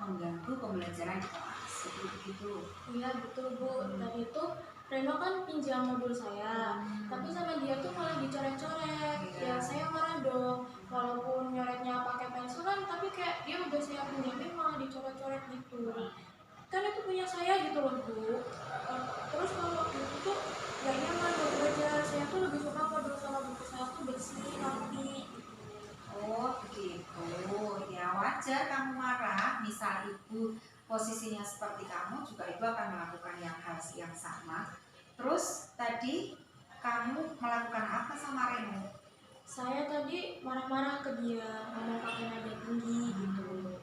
mengganggu pembelajaran di kelas. Seperti itu. Iya betul Bu. Tadi itu Reno kan pinjam modul saya, tapi sama dia tuh malah dicoret-coret. Ya saya marah dong. Walaupun nyoretnya pakai pensilan, tapi kayak dia udah saya pinjemin malah dicoret-coret gitu. Kan itu punya saya gitu loh Bu. Terus kalau itu tuh gak nyaman buat belajar. Saya tuh lebih suka modul sama buku saya tuh bersih, rapi. Oh begitu. Ya wajar kamu marah. Misal ibu posisinya seperti kamu, juga ibu akan melakukan hal yang sama. Terus tadi kamu melakukan apa sama Reno? Saya tadi marah-marah ke dia, ngomong pakai nada tinggi gitu.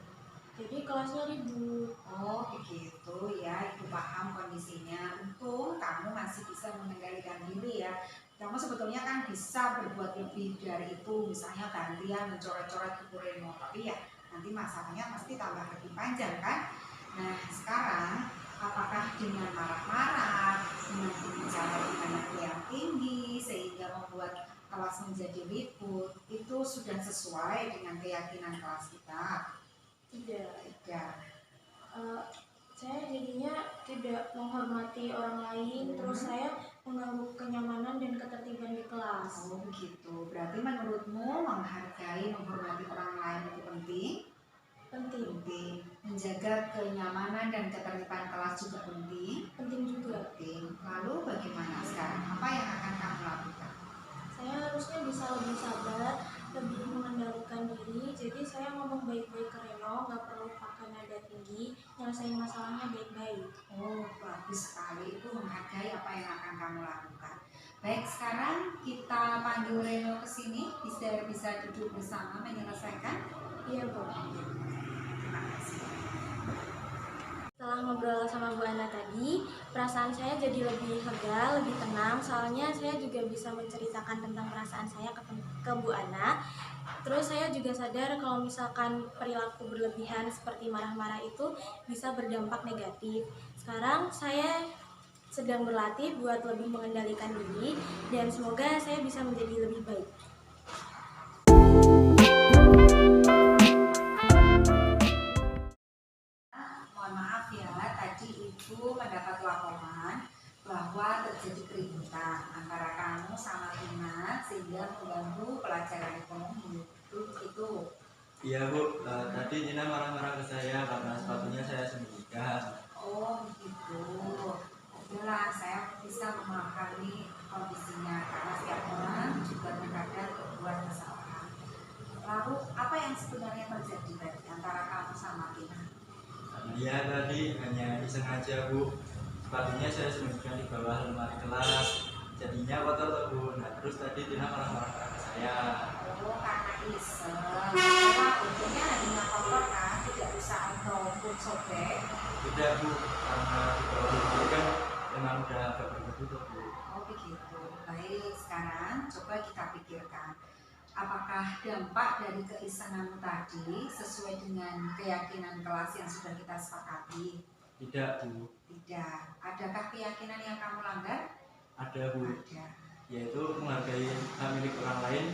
Jadi kelasnya ribut. Oh begitu ya, ibu paham kondisinya. Untung kamu masih bisa mengendalikan diri ya. Kamu sebetulnya kan bisa berbuat lebih dari itu, misalnya gantian mencoret-coret buku Reno. Tapi ya nanti masalahnya pasti tambah lebih panjang kan. Nah sekarang apakah dengan marah-marah, dengan berbicara dengan nada yang tinggi sehingga membuat kelas menjadi ribut, itu sudah sesuai dengan keyakinan kelas kita? Tidak. Tidak. Saya jadinya tidak menghormati orang lain, terus saya mengganggu kenyamanan dan ketertiban di kelas. Oh begitu. Berarti menurutmu menghargai, menghormati orang lain itu penting? Penting. Penting. Menjaga kenyamanan dan ketertiban kelas juga penting? Penting juga. Penting. Lalu bagaimana sekarang? Apa yang akan kamu lakukan? Saya harusnya bisa lebih sabar, lebih mengendalikan diri. Jadi saya ngomong baik-baik ke Reno, nggak perlu pakai nada tinggi, nyelesain masalahnya baik-baik. Oh bagus sekali, itu menghargai apa yang akan kamu lakukan. Baik, sekarang kita panggil Reno ke sini, bisa duduk bersama menyelesaikan. Iya Bu. Terima kasih. Setelah ngobrol sama Bu Ana tadi, perasaan saya jadi lebih lega, lebih tenang. Soalnya saya juga bisa menceritakan tentang perasaan saya ke Bu Ana. Terus saya juga sadar kalau misalkan perilaku berlebihan seperti marah-marah itu bisa berdampak negatif. Sekarang saya sedang berlatih buat lebih mengendalikan diri dan semoga saya bisa menjadi lebih baik. Mohon maaf ya, tadi Ibu mendapat laporan bahwa terjadi keributan antara kamu sama Tina sehingga mengganggu pelajaran ekonomi. Itu. Iya Bu, tadi Tina marah-marah ke saya karena sepatunya saya sembunyikan. Oh begitu. Itulah saya bisa memahami kondisinya karena setiap orang juga terkadang berbuat kesalahan. Lalu apa yang sebenarnya terjadi tadi antara kamu sama Tina? Iya tadi hanya iseng aja Bu, sepatunya saya sembunyikan di bawah lemari kelas, jadinya kotor tuh Bu. Nah terus tadi Tina marah-marah ke saya. Oh karena iseng. Karena untungnya hanya kotor kan, tidak rusak ataupun sobek. Tidak Bu, karena di bawah lemari kan memang udah agak berdebu tuh Bu. Oh begitu. Baik, sekarang coba kita pikirkan. Apakah dampak dari keisenganmu tadi sesuai dengan keyakinan kelas yang sudah kita sepakati? Tidak Bu. Tidak. Adakah keyakinan yang kamu langgar? Ada Bu, Ada. yaitu menghargai hak milik orang lain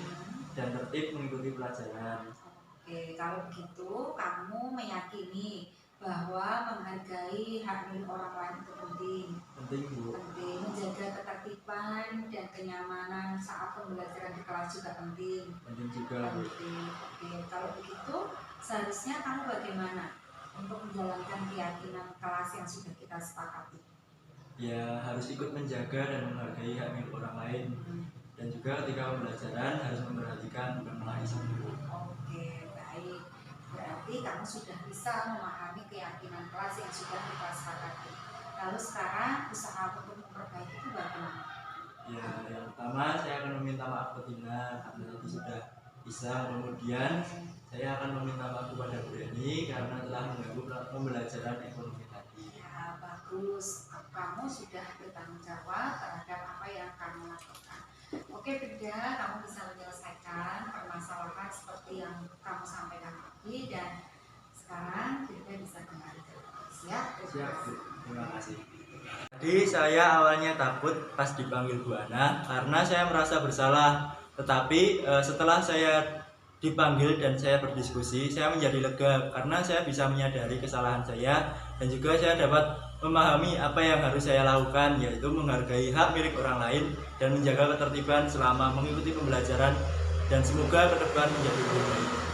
dan tertib mengikuti pelajaran. Oke, kalau begitu kamu meyakini bahwa menghargai hak milik orang lain itu penting. Penting Bu. Penting. Menjaga ketertiban dan kenyamanan saat pembelajaran di kelas juga penting. Penting juga Bu. Penting. Oke, kalau begitu seharusnya kamu bagaimana untuk menjalankan keyakinan kelas yang sudah kita sepakati? Ya harus ikut menjaga dan menghargai hak milik orang lain, dan juga ketika pembelajaran harus memperhatikan bukan malah iseng Bu. Oke, baik. Berarti kamu sudah bisa memahami keyakinan kelas yang sudah kita sepakati. Lalu sekarang usaha untuk memperbaiki itu bagaimana? Ya yang pertama saya akan meminta maaf ke Tina karena tadi sudah bisa. Kemudian saya akan meminta maaf kepada Bu Reni karena telah mengganggu pembelajaran ekonomi tadi. Ya, bagus. Kamu sudah bertanggung jawab terhadap apa yang kamu lakukan. Oke, Beda, kamu bisa menyelesaikan permasalahan seperti yang kamu sampaikan tadi, dan sekarang Beda bisa kembali ke kelas ya. Siap Bu, terima kasih. Tadi saya awalnya takut pas dipanggil Bu Ana karena saya merasa bersalah. Tetapi setelah saya dipanggil dan saya berdiskusi, saya menjadi lega karena saya bisa menyadari kesalahan saya dan juga saya dapat memahami apa yang harus saya lakukan, yaitu menghargai hak milik orang lain dan menjaga ketertiban selama mengikuti pembelajaran, dan semoga ke depan menjadi lebih baik.